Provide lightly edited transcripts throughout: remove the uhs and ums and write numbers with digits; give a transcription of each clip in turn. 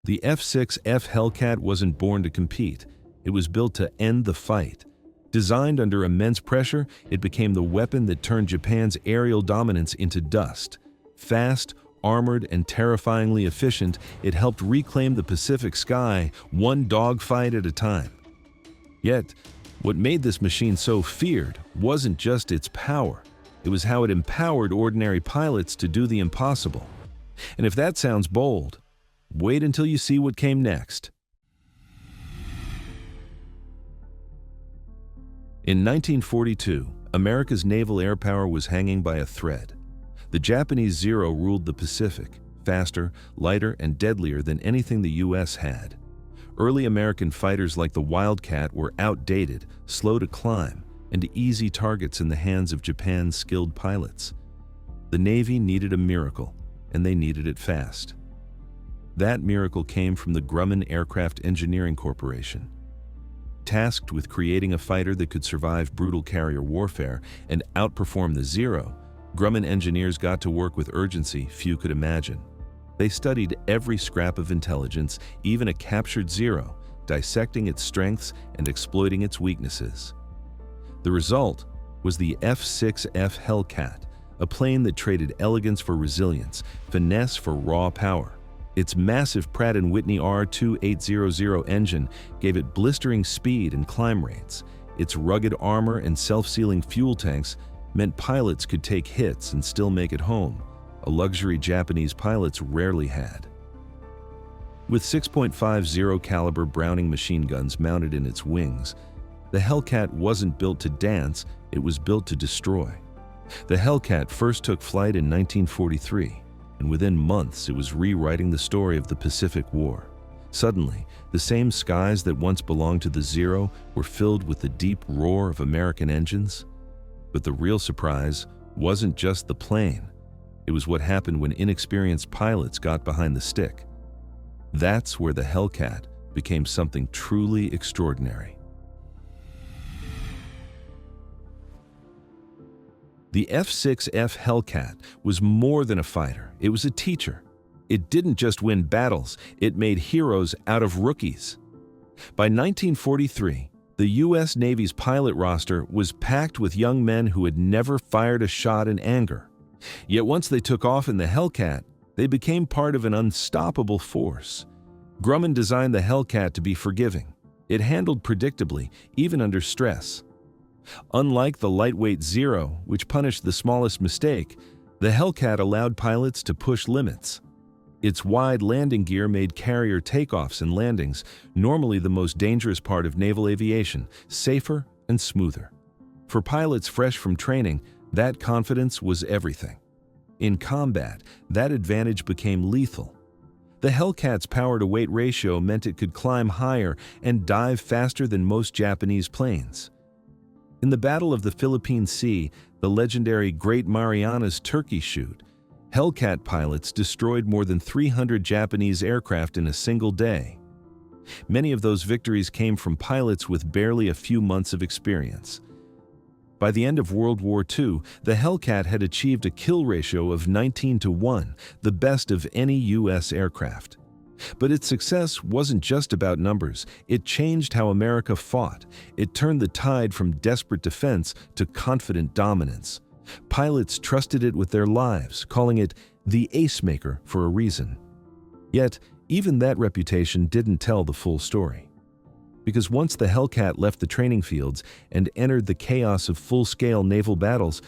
The F6F Hellcat wasn't born to compete. It was built to end the fight. Designed under immense pressure, it became the weapon that turned Japan's aerial dominance into dust. Fast, armored, and terrifyingly efficient, it helped reclaim the Pacific sky, one dogfight at a time. Yet, what made this machine so feared wasn't just its power. It was how it empowered ordinary pilots to do the impossible. And if that sounds bold, wait until you see what came next. In 1942, America's naval air power was hanging by a thread. The Japanese Zero ruled the Pacific, faster, lighter, and deadlier than anything the U.S. had. Early American fighters like the Wildcat were outdated, slow to climb, and easy targets in the hands of Japan's skilled pilots. The Navy needed a miracle, and they needed it fast. That miracle came from the Grumman Aircraft Engineering Corporation. Tasked with creating a fighter that could survive brutal carrier warfare and outperform the Zero, Grumman engineers got to work with urgency few could imagine. They studied every scrap of intelligence, even a captured Zero, dissecting its strengths and exploiting its weaknesses. The result was the F6F Hellcat, a plane that traded elegance for resilience, finesse for raw power. Its massive Pratt & Whitney R2800 engine gave it blistering speed and climb rates. Its rugged armor and self-sealing fuel tanks meant pilots could take hits and still make it home, a luxury Japanese pilots rarely had. With 6.50 caliber Browning machine guns mounted in its wings, the Hellcat wasn't built to dance, it was built to destroy. The Hellcat first took flight in 1943. And within months it was rewriting the story of the Pacific War. Suddenly, the same skies that once belonged to the Zero were filled with the deep roar of American engines. But the real surprise wasn't just the plane. It was what happened when inexperienced pilots got behind the stick. That's where the Hellcat became something truly extraordinary. The F6F Hellcat was more than a fighter, it was a teacher. It didn't just win battles, it made heroes out of rookies. By 1943, the U.S. Navy's pilot roster was packed with young men who had never fired a shot in anger. Yet once they took off in the Hellcat, they became part of an unstoppable force. Grumman designed the Hellcat to be forgiving. It handled predictably, even under stress. Unlike the lightweight Zero, which punished the smallest mistake, the Hellcat allowed pilots to push limits. Its wide landing gear made carrier takeoffs and landings, normally the most dangerous part of naval aviation, safer and smoother. For pilots fresh from training, that confidence was everything. In combat, that advantage became lethal. The Hellcat's power-to-weight ratio meant it could climb higher and dive faster than most Japanese planes. In the Battle of the Philippine Sea, the legendary Great Marianas Turkey Shoot, Hellcat pilots destroyed more than 300 Japanese aircraft in a single day. Many of those victories came from pilots with barely a few months of experience. By the end of World War II, the Hellcat had achieved a kill ratio of 19-1, the best of any U.S. aircraft. But its success wasn't just about numbers. It changed how America fought. It turned the tide from desperate defense to confident dominance. Pilots trusted it with their lives, calling it the ace maker for a reason. Yet, even that reputation didn't tell the full story. Because once the Hellcat left the training fields and entered the chaos of full-scale naval battles,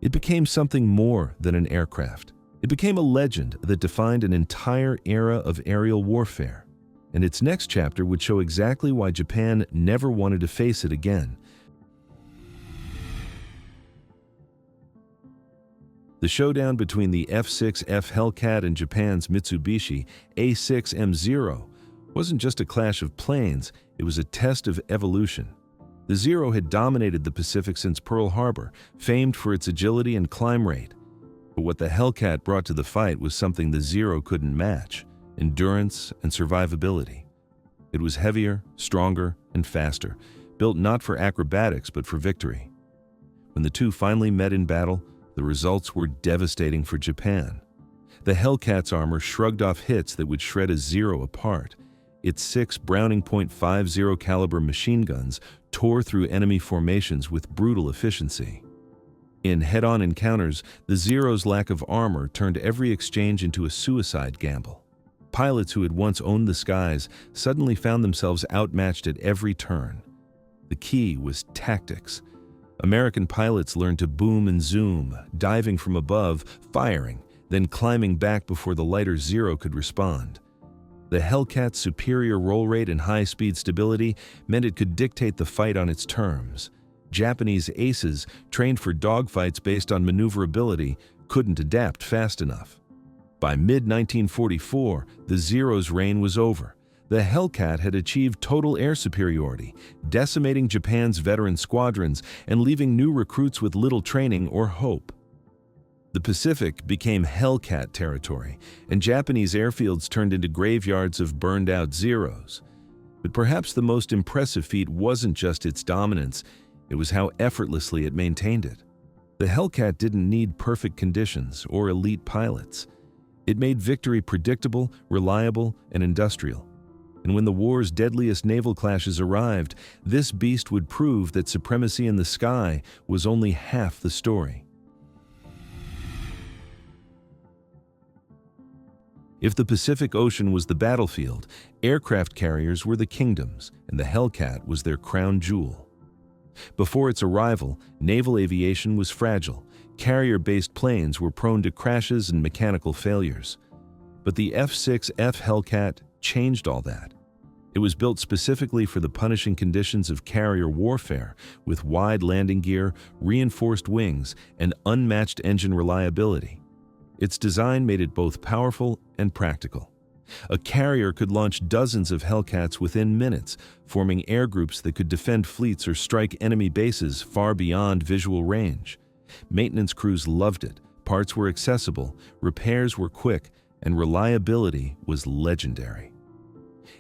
it became something more than an aircraft. It became a legend that defined an entire era of aerial warfare, and its next chapter would show exactly why Japan never wanted to face it again. The showdown between the F6F Hellcat and Japan's Mitsubishi A6M0 wasn't just a clash of planes, it was a test of evolution. The Zero had dominated the Pacific since Pearl Harbor, famed for its agility and climb rate. But what the Hellcat brought to the fight was something the Zero couldn't match: endurance and survivability. It was heavier, stronger, and faster, built not for acrobatics but for victory. When the two finally met in battle, the results were devastating for Japan. The Hellcat's armor shrugged off hits that would shred a Zero apart. Its 6 Browning .50 caliber machine guns tore through enemy formations with brutal efficiency. In head-on encounters, the Zero's lack of armor turned every exchange into a suicide gamble. Pilots who had once owned the skies suddenly found themselves outmatched at every turn. The key was tactics. American pilots learned to boom and zoom, diving from above, firing, then climbing back before the lighter Zero could respond. The Hellcat's superior roll rate and high-speed stability meant it could dictate the fight on its terms. Japanese aces, trained for dogfights based on maneuverability, couldn't adapt fast enough. By mid-1944, the Zero's reign was over. The Hellcat had achieved total air superiority, decimating Japan's veteran squadrons and leaving new recruits with little training or hope. The Pacific became Hellcat territory, and Japanese airfields turned into graveyards of burned-out Zeros. But perhaps the most impressive feat wasn't just its dominance, it was how effortlessly it maintained it. The Hellcat didn't need perfect conditions or elite pilots. It made victory predictable, reliable, and industrial. And when the war's deadliest naval clashes arrived, this beast would prove that supremacy in the sky was only half the story. If the Pacific Ocean was the battlefield, aircraft carriers were the kingdoms, and the Hellcat was their crown jewel. Before its arrival, naval aviation was fragile. Carrier-based planes were prone to crashes and mechanical failures. But the F6F Hellcat changed all that. It was built specifically for the punishing conditions of carrier warfare, with wide landing gear, reinforced wings, and unmatched engine reliability. Its design made it both powerful and practical. A carrier could launch dozens of Hellcats within minutes, forming air groups that could defend fleets or strike enemy bases far beyond visual range. Maintenance crews loved it, parts were accessible, repairs were quick, and reliability was legendary.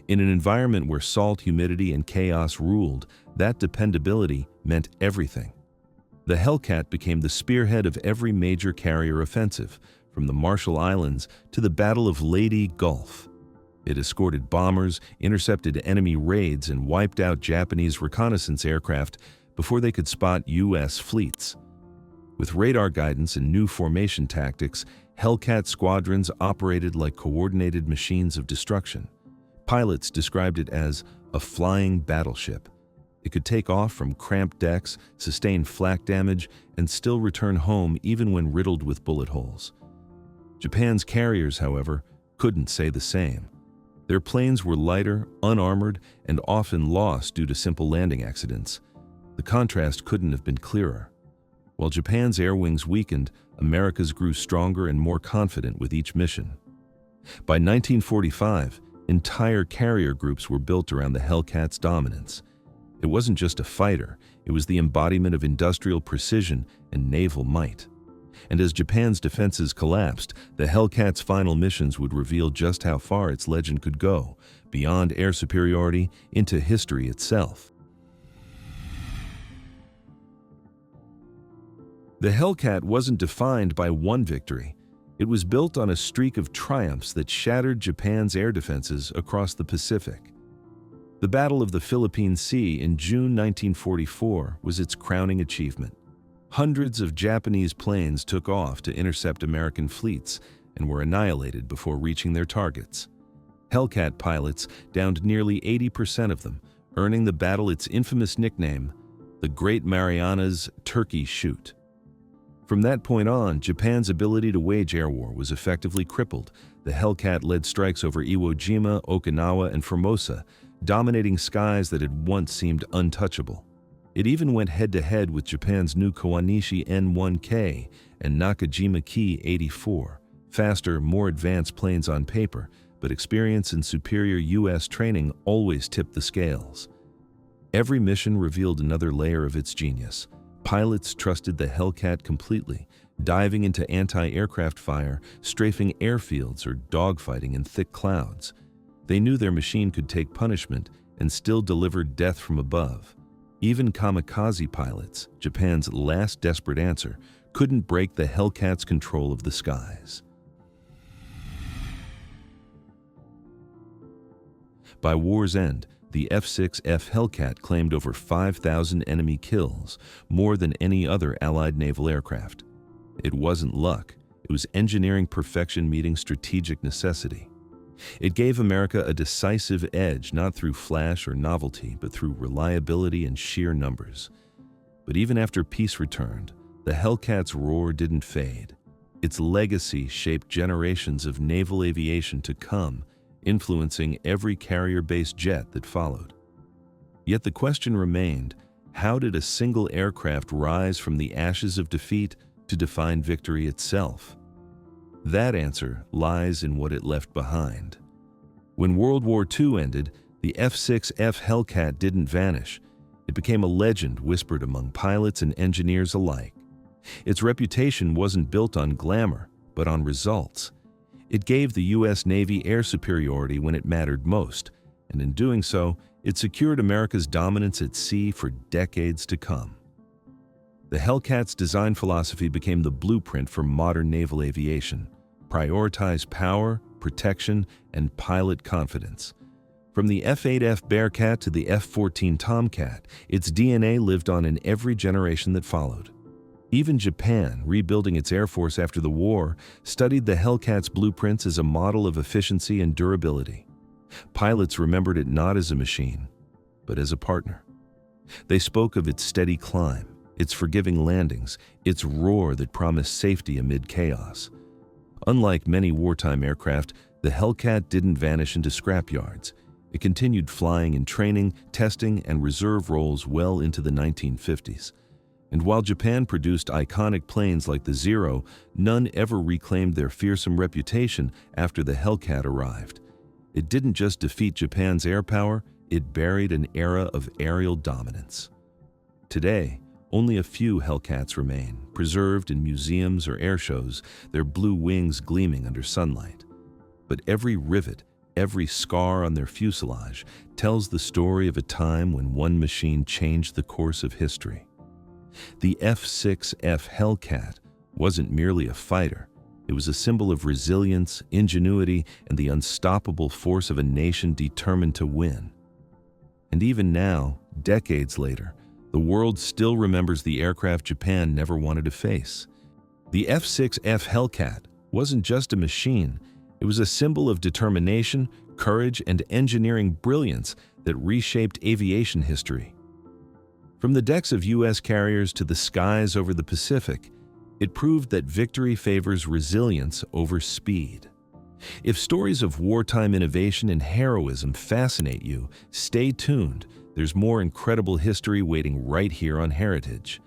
In an environment where salt, humidity, and chaos ruled, that dependability meant everything. The Hellcat became the spearhead of every major carrier offensive, from the Marshall Islands to the Battle of Leyte Gulf. It escorted bombers, intercepted enemy raids, and wiped out Japanese reconnaissance aircraft before they could spot U.S. fleets. With radar guidance and new formation tactics, Hellcat squadrons operated like coordinated machines of destruction. Pilots described it as a flying battleship. It could take off from cramped decks, sustain flak damage, and still return home even when riddled with bullet holes. Japan's carriers, however, couldn't say the same. Their planes were lighter, unarmored, and often lost due to simple landing accidents. The contrast couldn't have been clearer. While Japan's air wings weakened, America's grew stronger and more confident with each mission. By 1945, entire carrier groups were built around the Hellcat's dominance. It wasn't just a fighter, it was the embodiment of industrial precision and naval might. And as Japan's defenses collapsed, the Hellcat's final missions would reveal just how far its legend could go, beyond air superiority into history itself. The Hellcat wasn't defined by one victory. It was built on a streak of triumphs that shattered Japan's air defenses across the Pacific. The Battle of the Philippine Sea in June 1944 was its crowning achievement. Hundreds of Japanese planes took off to intercept American fleets and were annihilated before reaching their targets. Hellcat pilots downed nearly 80% of them, earning the battle its infamous nickname, the Great Marianas Turkey Shoot. From that point on, Japan's ability to wage air war was effectively crippled. The Hellcat led strikes over Iwo Jima, Okinawa, and Formosa, dominating skies that had once seemed untouchable. It even went head-to-head with Japan's new Kawanishi N-1K and Nakajima Ki-84, faster, more advanced planes on paper, but experience and superior U.S. training always tipped the scales. Every mission revealed another layer of its genius. Pilots trusted the Hellcat completely, diving into anti-aircraft fire, strafing airfields, or dogfighting in thick clouds. They knew their machine could take punishment and still deliver death from above. Even kamikaze pilots, Japan's last desperate answer, couldn't break the Hellcat's control of the skies. By war's end, the F6F Hellcat claimed over 5,000 enemy kills, more than any other Allied naval aircraft. It wasn't luck, it was engineering perfection meeting strategic necessity. It gave America a decisive edge not through flash or novelty, but through reliability and sheer numbers. But even after peace returned, the Hellcat's roar didn't fade. Its legacy shaped generations of naval aviation to come, influencing every carrier-based jet that followed. Yet the question remained, how did a single aircraft rise from the ashes of defeat to define victory itself? That answer lies in what it left behind. When World War II ended, the F6F Hellcat didn't vanish. It became a legend whispered among pilots and engineers alike. Its reputation wasn't built on glamour, but on results. It gave the U.S. Navy air superiority when it mattered most, and in doing so, it secured America's dominance at sea for decades to come. The Hellcat's design philosophy became the blueprint for modern naval aviation. Prioritize power, protection, and pilot confidence. From the F8F Bearcat to the F-14 Tomcat, its DNA lived on in every generation that followed. Even Japan, rebuilding its air force after the war, studied the Hellcat's blueprints as a model of efficiency and durability. Pilots remembered it not as a machine, but as a partner. They spoke of its steady climb, its forgiving landings, its roar that promised safety amid chaos. Unlike many wartime aircraft, the Hellcat didn't vanish into scrapyards. It continued flying in training, testing, and reserve roles well into the 1950s. And while Japan produced iconic planes like the Zero, none ever reclaimed their fearsome reputation after the Hellcat arrived. It didn't just defeat Japan's air power, it buried an era of aerial dominance. Today, only a few Hellcats remain, preserved in museums or air shows, their blue wings gleaming under sunlight. But every rivet, every scar on their fuselage tells the story of a time when one machine changed the course of history. The F6F Hellcat wasn't merely a fighter. It was a symbol of resilience, ingenuity, and the unstoppable force of a nation determined to win. And even now, decades later, the world still remembers the aircraft Japan never wanted to face. The F6F Hellcat wasn't just a machine, it was a symbol of determination, courage, and engineering brilliance that reshaped aviation history. From the decks of U.S. carriers to the skies over the Pacific, it proved that victory favors resilience over speed. If stories of wartime innovation and heroism fascinate you, stay tuned. There's more incredible history waiting right here on Heritage.